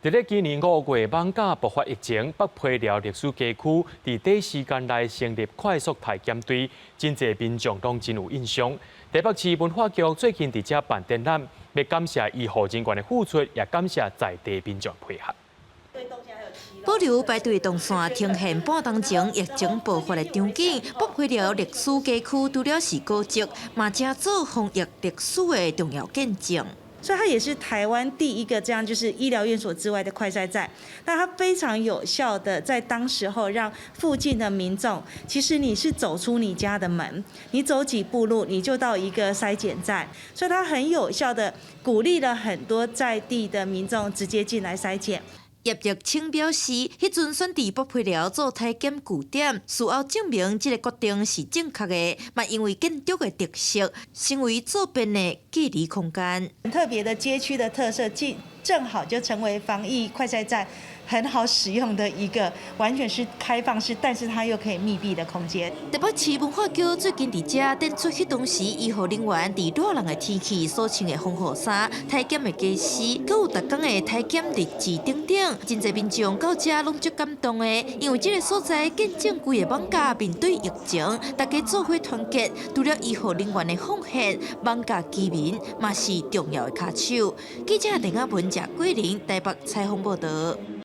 伫咧今年5月，艋舺爆发疫情，北溪寮历史街区伫短时间内成立快速体检队，真侪民众拢真有印象。台北市文化局最近伫遮办展览，要感谢医护人员的付出，也感谢在地民众配合。 保留排队动线呈现半当前疫情爆发的场景。北溪寮历史街区除了是古迹，嘛正做防疫历史的重要见证。 所以它也是台湾第一个这样就是医疗院所之外的快筛站，那它非常有效的在当时候让附近的民众，其实你是走出你家的门，你走几步路你就到一个筛检站，所以它很有效的鼓励了很多在地的民众直接进来筛检。 叶玉清表示，迄阵选伫北溪寮做体检据点，事后证明这个决定是正确的，嘛因为建筑的特色，成为周边的隔离空间。很特别的街区的特色，正好就成为防疫快筛站很好使用的一个完全是开放式，但是它又可以密闭的空间。台北市文化局最近伫遮展出迄当时医护人员伫热人的天气所穿的防护衫、体检的假丝，佮有逐工的体检日志等等，真侪民众到遮拢足感动的，因为这个所在见证规个艋舺面对疫情，大家做伙团结，除了医护人员的奉献，艋舺居民嘛是重要的卡手。记者林阿文、贾桂玲台北采访报道。